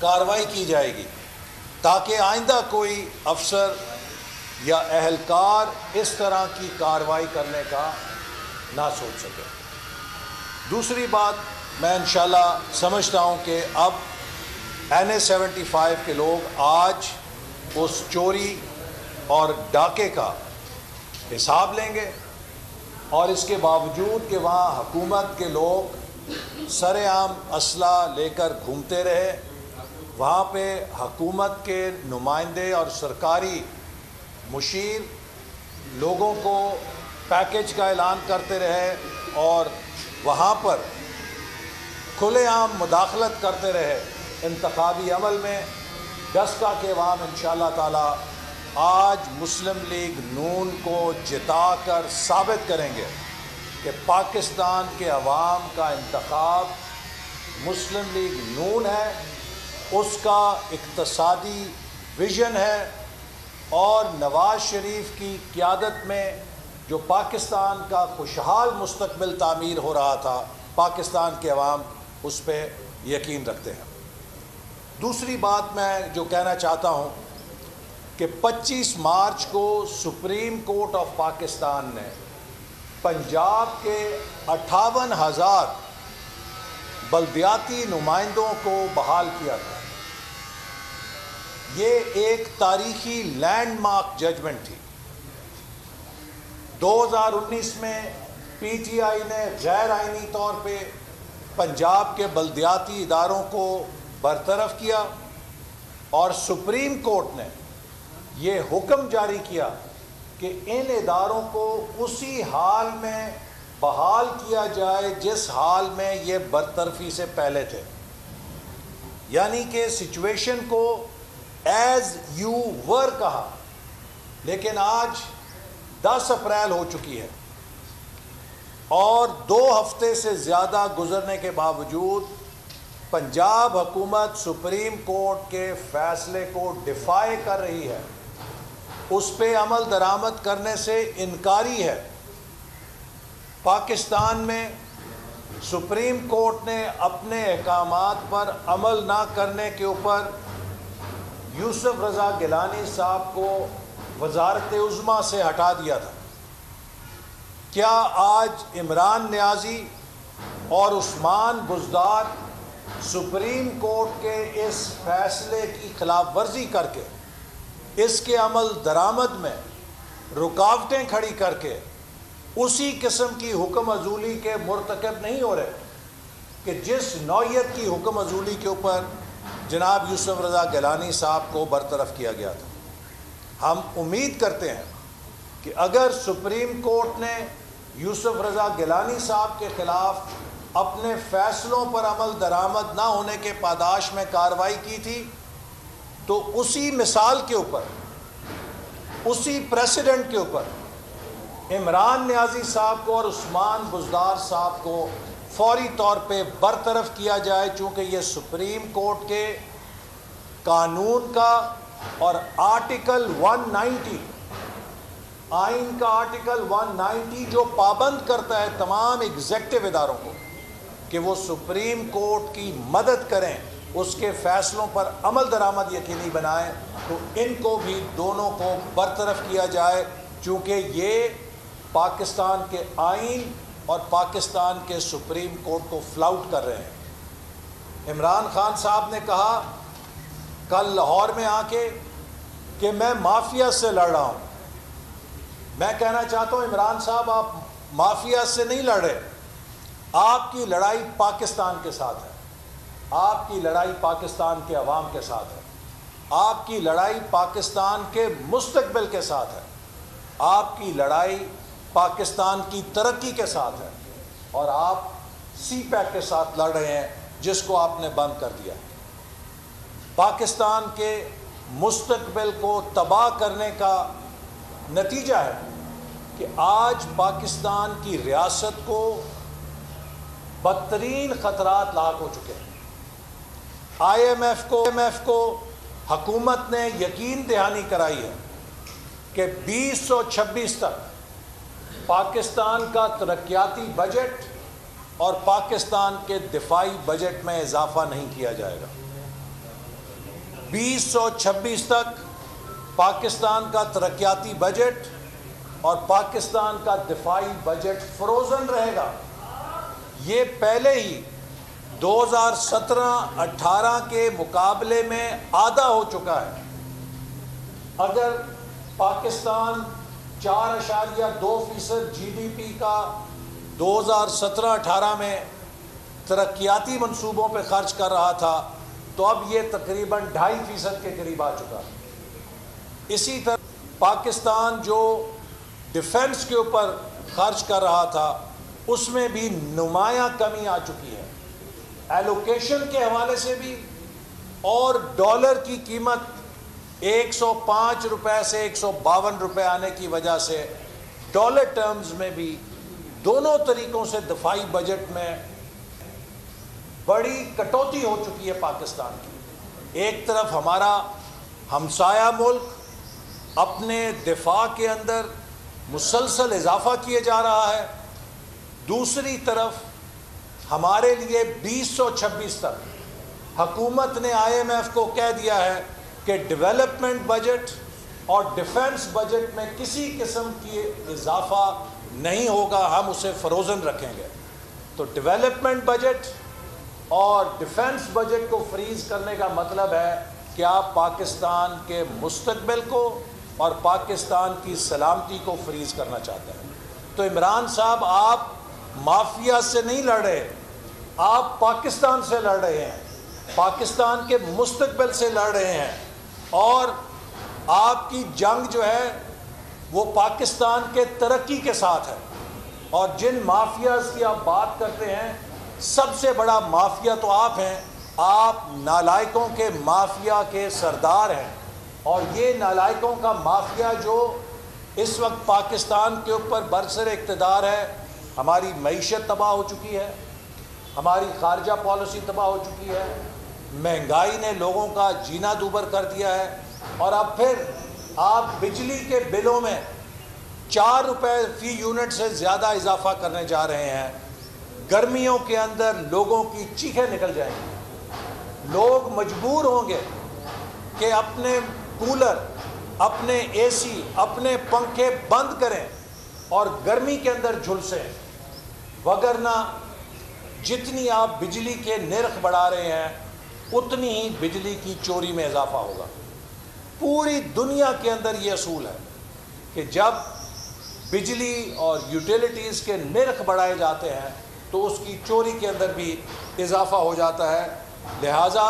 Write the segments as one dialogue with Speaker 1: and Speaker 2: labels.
Speaker 1: کارروائی کی جائے گی تاکہ آئندہ کوئی افسر یا اہلکار اس طرح کی کارروائی کرنے کا نہ سوچ سکے۔ دوسری بات، میں انشاءاللہ سمجھتا ہوں کہ اب NA-75 کے لوگ آج اس چوری اور ڈاکے کا حساب لیں گے، اور اس کے باوجود کہ وہاں حکومت کے لوگ سر عام اسلحہ لے کر گھومتے رہے، وہاں پہ حکومت کے نمائندے اور سرکاری مشیر لوگوں کو پیکج کا اعلان کرتے رہے اور وہاں پر کھلے عام مداخلت کرتے رہے انتخابی عمل میں، ڈسکا کے عوام انشاءاللہ تعالی آج مسلم لیگ نون کو جتا کر ثابت کریں گے کہ پاکستان کے عوام کا انتخاب مسلم لیگ نون ہے، اس کا اقتصادی ویژن ہے، اور نواز شریف کی قیادت میں جو پاکستان کا خوشحال مستقبل تعمیر ہو رہا تھا، پاکستان کے عوام اس پہ یقین رکھتے ہیں۔ دوسری بات میں جو کہنا چاہتا ہوں کہ 25 مارچ کو سپریم کورٹ آف پاکستان نے پنجاب کے 58,000 بلدیاتی نمائندوں کو بحال کیا تھا۔ یہ ایک تاریخی لینڈ مارک ججمنٹ تھی۔ 2019 میں PTI نے غیر آئینی طور پہ پنجاب کے بلدیاتی اداروں کو برطرف کیا، اور سپریم کورٹ نے یہ حکم جاری کیا کہ ان اداروں کو اسی حال میں بحال کیا جائے جس حال میں یہ برطرفی سے پہلے تھے، یعنی کہ سچویشن کو ایز یو ور کہا۔ لیکن آج 10 اپریل ہو چکی ہے، اور 2 ہفتے سے زیادہ گزرنے کے باوجود پنجاب حکومت سپریم کورٹ کے فیصلے کو ڈیفائی کر رہی ہے، اس پہ عمل درآمد کرنے سے انکاری ہے۔ پاکستان میں سپریم کورٹ نے اپنے احکامات پر عمل نہ کرنے کے اوپر یوسف رضا گیلانی صاحب کو وزارت عظمیٰ سے ہٹا دیا تھا۔ کیا آج عمران نیازی اور عثمان بزدار سپریم کورٹ کے اس فیصلے کی خلاف ورزی کر کے، اس کے عمل درآمد میں رکاوٹیں کھڑی کر کے اسی قسم کی حکم عزولی کے مرتکب نہیں ہو رہے کہ جس نوعیت کی حکم عزولی کے اوپر جناب یوسف رضا گیلانی صاحب کو برطرف کیا گیا تھا؟ ہم امید کرتے ہیں کہ اگر سپریم کورٹ نے یوسف رضا گیلانی صاحب کے خلاف اپنے فیصلوں پر عمل درآمد نہ ہونے کے پاداش میں کارروائی کی تھی، تو اسی مثال کے اوپر، اسی پریسیڈنٹ کے اوپر عمران نیازی صاحب کو اور عثمان بزدار صاحب کو فوری طور پہ برطرف کیا جائے، چونکہ یہ سپریم کورٹ کے قانون کا اور آرٹیکل 190 آئین کا آرٹیکل 190 جو پابند کرتا ہے تمام ایگزیکٹو اداروں کو کہ وہ سپریم کورٹ کی مدد کریں، اس کے فیصلوں پر عمل درآمد یقینی بنائیں، تو ان کو بھی دونوں کو برطرف کیا جائے، چونکہ یہ پاکستان کے آئین اور پاکستان کے سپریم کورٹ کو فلاؤٹ کر رہے ہیں۔ عمران خان صاحب نے کہا کل لاہور میں آ کے کہ میں مافیا سے لڑ رہا ہوں۔ میں کہنا چاہتا ہوں عمران صاحب، آپ مافیا سے نہیں لڑ رہے، آپ کی لڑائی پاکستان کے ساتھ ہے، آپ کی لڑائی پاکستان کے عوام کے ساتھ ہے، آپ کی لڑائی پاکستان کے مستقبل کے ساتھ ہے، آپ کی لڑائی پاکستان کی ترقی کے ساتھ ہے، اور آپ سی پیک کے ساتھ لڑ رہے ہیں جس کو آپ نے بند کر دیا۔ پاکستان کے مستقبل کو تباہ کرنے کا نتیجہ ہے کہ آج پاکستان کی ریاست کو بدترین خطرات لاحق ہو چکے ہیں۔ آئی ایم ایف کو حکومت نے یقین دہانی کرائی ہے کہ 2026 تک پاکستان کا ترقیاتی بجٹ اور پاکستان کے دفاعی بجٹ میں اضافہ نہیں کیا جائے گا۔ 2026 تک پاکستان کا ترقیاتی بجٹ اور پاکستان کا دفاعی بجٹ فروزن رہے گا۔ یہ پہلے ہی 2017-18 کے مقابلے میں آدھا ہو چکا ہے۔ اگر پاکستان 4.2% جی ڈی پی کا 2017-18 میں ترقیاتی منصوبوں پہ خرچ کر رہا تھا تو اب یہ تقریباً 2.5% کے قریب آ چکا ہے۔ اسی طرح پاکستان جو ڈیفنس کے اوپر خرچ کر رہا تھا اس میں بھی نمایاں کمی آ چکی ہے، ایلوکیشن کے حوالے سے بھی، اور ڈالر کی قیمت 105 روپے سے 152 روپے آنے کی وجہ سے ڈالر ٹرمز میں بھی دونوں طریقوں سے دفاعی بجٹ میں بڑی کٹوتی ہو چکی ہے پاکستان کی۔ ایک طرف ہمارا ہمسایہ ملک اپنے دفاع کے اندر مسلسل اضافہ کیے جا رہا ہے، دوسری طرف ہمارے لیے 2026 تک حکومت نے آئی ایم ایف کو کہہ دیا ہے کہ ڈیولپمنٹ بجٹ اور ڈیفنس بجٹ میں کسی قسم کی اضافہ نہیں ہوگا، ہم اسے فروزن رکھیں گے۔ تو ڈیولپمنٹ بجٹ اور ڈیفنس بجٹ کو فریز کرنے کا مطلب ہے کہ آپ پاکستان کے مستقبل کو اور پاکستان کی سلامتی کو فریز کرنا چاہتے ہیں۔ تو عمران صاحب، آپ مافیا سے نہیں لڑ رہے، آپ پاکستان سے لڑ رہے ہیں، پاکستان کے مستقبل سے لڑ رہے ہیں، اور آپ کی جنگ جو ہے وہ پاکستان کے ترقی کے ساتھ ہے۔ اور جن مافیاز کی آپ بات کرتے ہیں، سب سے بڑا مافیا تو آپ ہیں، آپ نالائکوں کے مافیا کے سردار ہیں، اور یہ نالائکوں کا مافیا جو اس وقت پاکستان کے اوپر برسر اقتدار ہے، ہماری معیشت تباہ ہو چکی ہے، ہماری خارجہ پالیسی تباہ ہو چکی ہے، مہنگائی نے لوگوں کا جینا دوبر کر دیا ہے، اور اب پھر آپ بجلی کے بلوں میں 4 روپے فی یونٹ سے زیادہ اضافہ کرنے جا رہے ہیں۔ گرمیوں کے اندر لوگوں کی چیخیں نکل جائیں گی، لوگ مجبور ہوں گے کہ اپنے کولر، اپنے اے سی، اپنے پنکھے بند کریں اور گرمی کے اندر جھلسیں، وگرنہ جتنی آپ بجلی کے نرخ بڑھا رہے ہیں اتنی ہی بجلی کی چوری میں اضافہ ہوگا۔ پوری دنیا کے اندر یہ اصول ہے کہ جب بجلی اور یوٹیلیٹیز کے نرخ بڑھائے جاتے ہیں تو اس کی چوری کے اندر بھی اضافہ ہو جاتا ہے۔ لہٰذا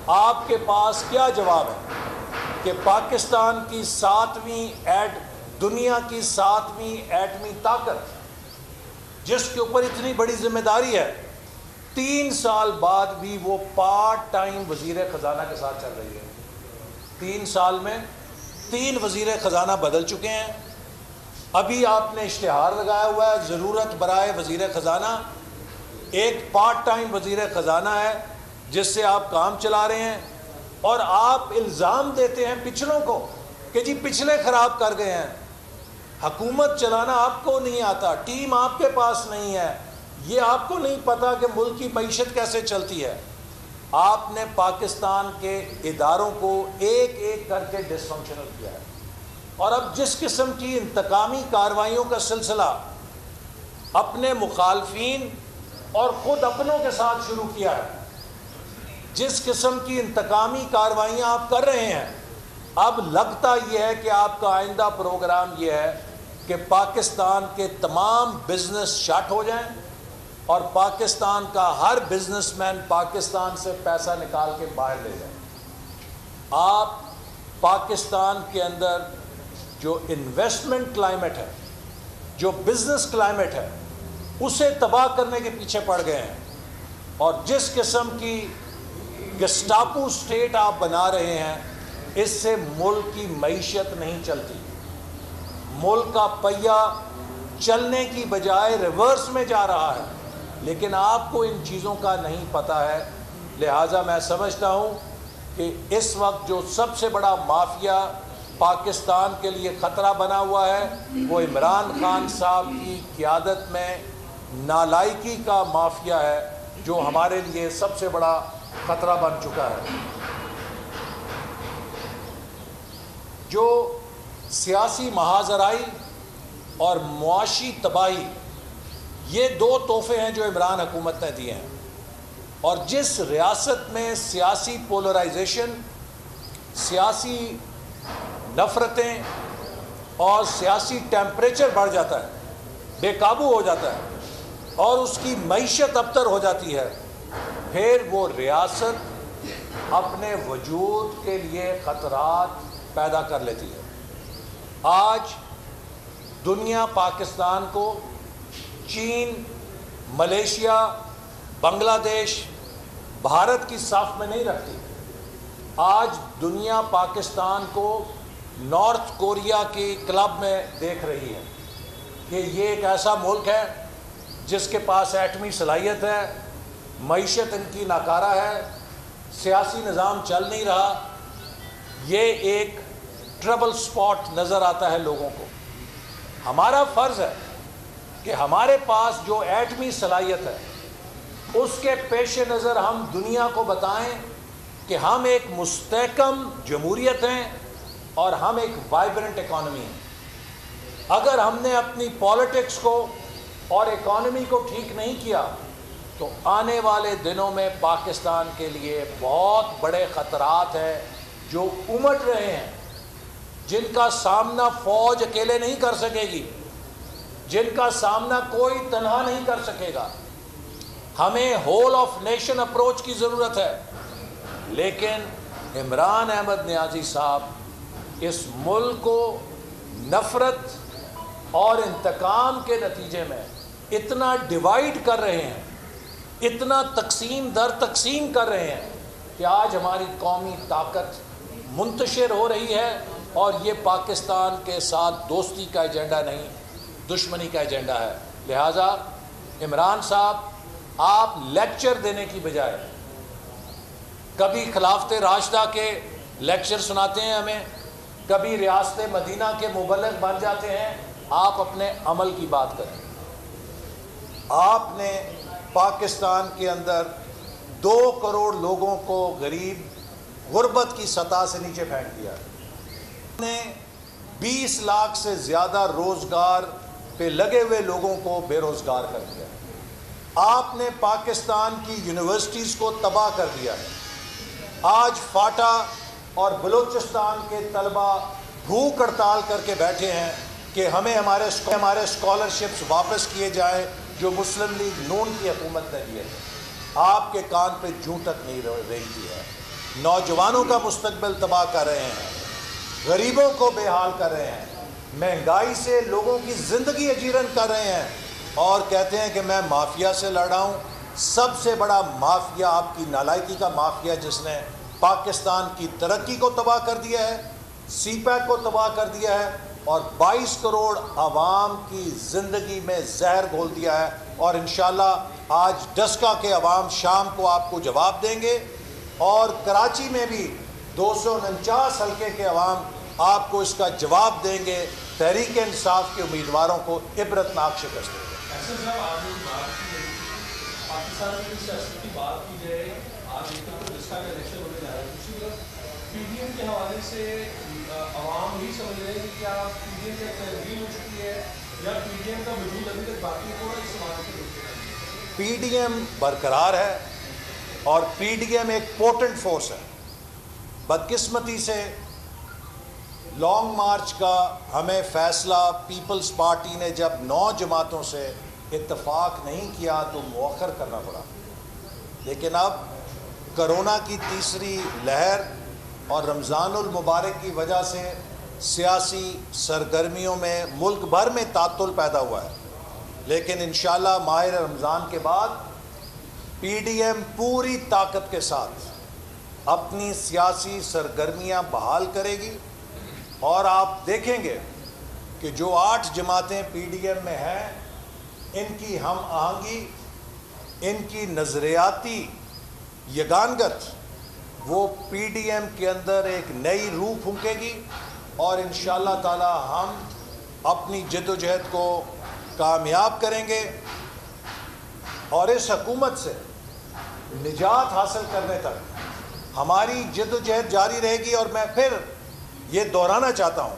Speaker 1: آپ کے پاس کیا جواب ہے کہ پاکستان کی دنیا کی 7ویں ایٹمی طاقت، جس کے اوپر اتنی بڑی ذمہ داری ہے، 3 سال بعد بھی وہ پارٹ ٹائم وزیر خزانہ کے ساتھ چل رہی ہے۔ 3 سال میں 3 وزیر خزانہ بدل چکے ہیں۔ ابھی آپ نے اشتہار لگایا ہوا ہے ضرورت برائے وزیر خزانہ، ایک پارٹ ٹائم وزیر خزانہ ہے جس سے آپ کام چلا رہے ہیں، اور آپ الزام دیتے ہیں پچھلوں کو کہ جی پچھلے خراب کر گئے ہیں۔ حکومت چلانا آپ کو نہیں آتا، ٹیم آپ کے پاس نہیں ہے، یہ آپ کو نہیں پتا کہ ملک کی معیشت کیسے چلتی ہے۔ آپ نے پاکستان کے اداروں کو ایک ایک کر کے ڈس فنکشنل کیا ہے، اور اب جس قسم کی انتقامی کارروائیوں کا سلسلہ اپنے مخالفین اور خود اپنوں کے ساتھ شروع کیا ہے، جس قسم کی انتقامی کارروائیاں آپ کر رہے ہیں، اب لگتا یہ ہے کہ آپ کا آئندہ پروگرام یہ ہے کہ پاکستان کے تمام بزنس شٹ ہو جائیں اور پاکستان کا ہر بزنس مین پاکستان سے پیسہ نکال کے باہر لے جائیں۔ آپ پاکستان کے اندر جو انویسٹمنٹ کلائمیٹ ہے، جو بزنس کلائمیٹ ہے، اسے تباہ کرنے کے پیچھے پڑ گئے ہیں، اور جس قسم کی گسٹاپو سٹیٹ آپ بنا رہے ہیں اس سے ملک کی معیشت نہیں چلتی۔ ملک کا پہیہ چلنے کی بجائے ریورس میں جا رہا ہے، لیکن آپ کو ان چیزوں کا نہیں پتہ ہے۔ لہٰذا میں سمجھتا ہوں کہ اس وقت جو سب سے بڑا مافیا پاکستان کے لیے خطرہ بنا ہوا ہے وہ عمران خان صاحب کی قیادت میں نالائکی کا مافیا ہے، جو ہمارے لیے سب سے بڑا خطرہ بن چکا ہے۔ جو سیاسی مہاجرائی اور معاشی تباہی، یہ دو تحفے ہیں جو عمران حکومت نے دیے ہیں، اور جس ریاست میں سیاسی پولرائزیشن، سیاسی نفرتیں اور سیاسی ٹیمپریچر بڑھ جاتا ہے، بے قابو ہو جاتا ہے اور اس کی معیشت ابتر ہو جاتی ہے، پھر وہ ریاست اپنے وجود کے لیے خطرات پیدا کر لیتی ہے۔ آج دنیا پاکستان کو چین، ملیشیا، بنگلہ دیش، بھارت کی صف میں نہیں رکھتی۔ آج دنیا پاکستان کو نارتھ کوریا کی کلب میں دیکھ رہی ہے کہ یہ ایک ایسا ملک ہے جس کے پاس ایٹمی صلاحیت ہے، معیشت ان کی ناکارہ ہے، سیاسی نظام چل نہیں رہا۔ یہ ایک ٹربل سپاٹ نظر آتا ہے لوگوں کو۔ ہمارا فرض ہے کہ ہمارے پاس جو ایٹمی صلاحیت ہے اس کے پیش نظر ہم دنیا کو بتائیں کہ ہم ایک مستحکم جمہوریت ہیں اور ہم ایک وائبرنٹ اکانومی ہیں۔ اگر ہم نے اپنی پالیٹکس کو اور اکانومی کو ٹھیک نہیں کیا تو آنے والے دنوں میں پاکستان کے لیے بہت بڑے خطرات ہیں جو امٹ رہے ہیں، جن کا سامنا فوج اکیلے نہیں کر سکے گی، جن کا سامنا کوئی تنہا نہیں کر سکے گا۔ ہمیں ہول آف نیشن اپروچ کی ضرورت ہے، لیکن عمران احمد نیازی صاحب اس ملک کو نفرت اور انتقام کے نتیجے میں اتنا ڈیوائیڈ کر رہے ہیں، اتنا تقسیم در تقسیم کر رہے ہیں کہ آج ہماری قومی طاقت منتشر ہو رہی ہے، اور یہ پاکستان کے ساتھ دوستی کا ایجنڈا نہیں، دشمنی کا ایجنڈا ہے۔ لہٰذا عمران صاحب، آپ لیکچر دینے کی بجائے کبھی خلافت راشدہ کے لیکچر سناتے ہیں ہمیں، کبھی ریاست مدینہ کے مبلغ بن جاتے ہیں، آپ اپنے عمل کی بات کریں۔ آپ نے پاکستان کے اندر 2 کروڑ لوگوں کو غریب، غربت کی سطح سے نیچے پھینک دیا ہے۔ نے 20 لاکھ سے زیادہ روزگار پہ لگے ہوئے لوگوں کو بے روزگار کر دیا۔ آپ نے پاکستان کی یونیورسٹیز کو تباہ کر دیا ہے۔ آج فاٹا اور بلوچستان کے طلبہ بھوک ہڑتال کر کے بیٹھے ہیں کہ ہمیں ہمارے اسکالرشپس واپس کیے جائیں جو مسلم لیگ نون کی حکومت نے دیے تھے۔ آپ کے کان پہ جوں تک نہیں رینگتی ہے۔ نوجوانوں کا مستقبل تباہ کر رہے ہیں، غریبوں کو بے حال کر رہے ہیں، مہنگائی سے لوگوں کی زندگی اجیرن کر رہے ہیں، اور کہتے ہیں کہ میں مافیا سے لڑا ہوں۔ سب سے بڑا مافیا، آپ کی نالائکی کا مافیا، جس نے پاکستان کی ترقی کو تباہ کر دیا ہے، سی پیک کو تباہ کر دیا ہے، اور 22 کروڑ عوام کی زندگی میں زہر گھول دیا ہے۔ اور انشاءاللہ آج ڈسکا کے عوام شام کو آپ کو جواب دیں گے، اور کراچی میں بھی 249 حلقے کے عوام آپ کو اس کا جواب دیں گے۔ تحریک انصاف کے امیدواروں کو عبرتناک شکست دیں گے۔
Speaker 2: پاکستان میں سیاست کی بات کی جائے، آج ایک طرف ڈسکا کا الیکشن ہونے جا رہا ہے، دوسری طرف پی ڈی ایم کے حوالے سے عوام یہی سمجھ رہے ہیں کہ کیا پی ڈی ایم کی تحلیل ہو چکی ہے یا پی ڈی ایم کا وجود ابھی تک باقی ہو رہا ہے؟ اس حوالے سے
Speaker 1: پی ڈی ایم برقرار ہے، اور پی ڈی ایم ایک پوٹنٹ فورس ہے۔ بدقسمتی سے لانگ مارچ کا ہمیں فیصلہ پیپلز پارٹی نے جب 9 جماعتوں سے اتفاق نہیں کیا تو مؤخر کرنا پڑا، لیکن اب کرونا کی تیسری لہر اور رمضان المبارک کی وجہ سے سیاسی سرگرمیوں میں ملک بھر میں تعطل پیدا ہوا ہے، لیکن انشاءاللہ ماہ رمضان کے بعد پی ڈی ایم پوری طاقت کے ساتھ اپنی سیاسی سرگرمیاں بحال کرے گی، اور آپ دیکھیں گے کہ جو 8 جماعتیں پی ڈی ایم میں ہیں، ان کی ہم آہنگی، ان کی نظریاتی یگانگت، وہ پی ڈی ایم کے اندر ایک نئی روح پھونکے گی، اور انشاءاللہ تعالی ہم اپنی جد و جہد کو کامیاب کریں گے، اور اس حکومت سے نجات حاصل کرنے تک ہماری جد و جہد جاری رہے گی۔ اور میں پھر یہ دہرانا چاہتا ہوں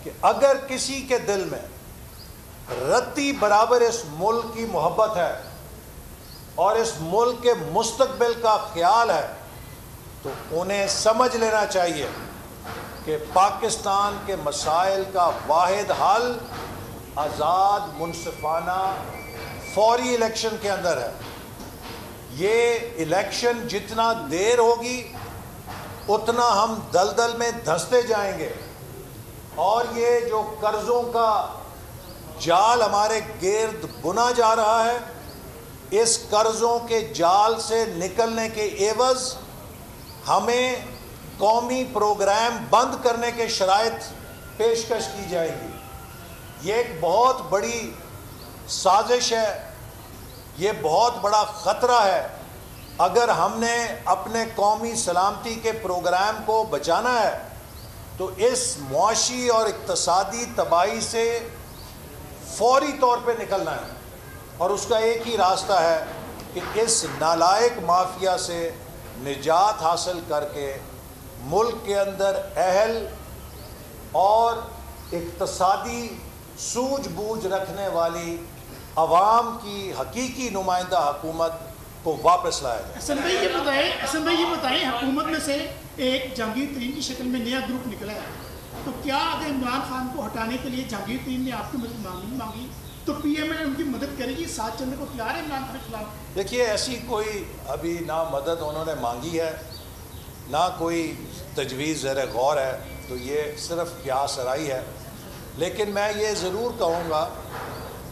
Speaker 1: کہ اگر کسی کے دل میں رتی برابر اس ملک کی محبت ہے اور اس ملک کے مستقبل کا خیال ہے تو انہیں سمجھ لینا چاہیے کہ پاکستان کے مسائل کا واحد حل آزاد منصفانہ فوری الیکشن کے اندر ہے. یہ الیکشن جتنا دیر ہوگی اتنا ہم دلدل میں دھنستے جائیں گے اور یہ جو قرضوں کا جال ہمارے گرد بنا جا رہا ہے اس قرضوں کے جال سے نکلنے کے عوض ہمیں قومی پروگرام بند کرنے کے شرائط پیشکش کی جائیں گی. یہ ایک بہت بڑی سازش ہے, یہ بہت بڑا خطرہ ہے. اگر ہم نے اپنے قومی سلامتی کے پروگرام کو بچانا ہے تو اس معاشی اور اقتصادی تباہی سے فوری طور پہ نکلنا ہے, اور اس کا ایک ہی راستہ ہے کہ اس نالائق مافیا سے نجات حاصل کر کے ملک کے اندر اہل اور اقتصادی سوجھ بوجھ رکھنے والی عوام کی حقیقی نمائندہ حکومت کو واپس لایا جائے.
Speaker 3: حسن بھائی یہ بتائیں, حکومت میں سے ایک جہانگیر ترین کی شکل میں نیا گروپ نکلا ہے, تو کیا اگر عمران خان کو ہٹانے کے لیے جہانگیر ترین نے آپ کی مدد مانگی تو پی ایم ایل ان کی مدد کرے گی, ساتھ چلنے کو تیار ہے عمران خان کے خلاف؟
Speaker 1: دیکھیے ایسی کوئی ابھی نہ مدد انہوں نے مانگی ہے نہ کوئی تجویز زیر غور ہے, تو یہ صرف قیاس آرائی ہے. لیکن میں یہ ضرور کہوں گا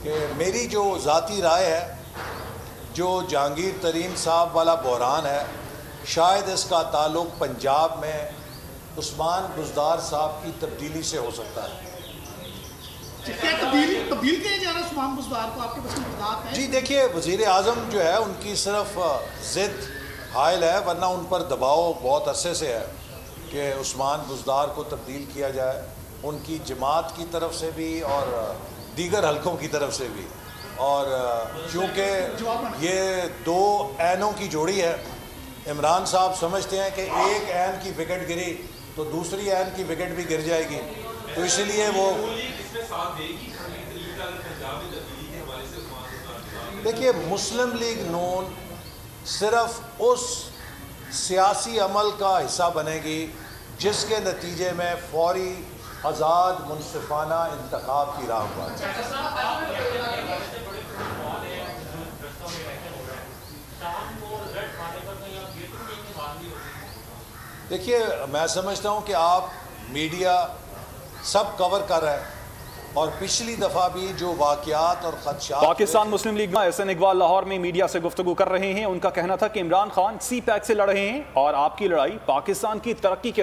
Speaker 1: کہ میری جو ذاتی رائے ہے, جو جہانگیر ترین صاحب والا بحران ہے, شاید اس کا تعلق پنجاب میں عثمان بزدار صاحب کی تبدیلی سے ہو سکتا ہے.
Speaker 3: کیا تبدیل کیا جا رہا ہے عثمان بزدار کو, آپ کے پاس مدد ہے؟
Speaker 1: جی دیکھیے, وزیر اعظم جو ہے ان کی صرف ضد حائل ہے, ورنہ ان پر دباؤ بہت عرصے سے ہے کہ عثمان بزدار کو تبدیل کیا جائے, ان کی جماعت کی طرف سے بھی اور دیگر حلقوں کی طرف سے بھی. اور چونکہ یہ دو عینوں کی جوڑی ہے, عمران صاحب سمجھتے ہیں کہ ایک عین کی وکٹ گری تو دوسری عین کی وکٹ بھی گر جائے گی, تو اس لیے وہ دیکھیے مسلم لیگ نون صرف اس سیاسی عمل کا حصہ بنے گی جس کے نتیجے میں فوری آزاد منصفانہ انتخاب کی راہ پر. دیکھیے میں سمجھتا ہوں کہ آپ میڈیا سب کور کر رہے ہیں, اور پچھلی دفعہ بھی جو واقعات اور خدشات
Speaker 4: پاکستان مسلم لیگ میں احسن اقبال لاہور میں میڈیا سے گفتگو کر رہے ہیں. ان کا کہنا تھا کہ عمران خان سی پیک سے لڑ رہے ہیں اور آپ کی لڑائی پاکستان کی ترقی کے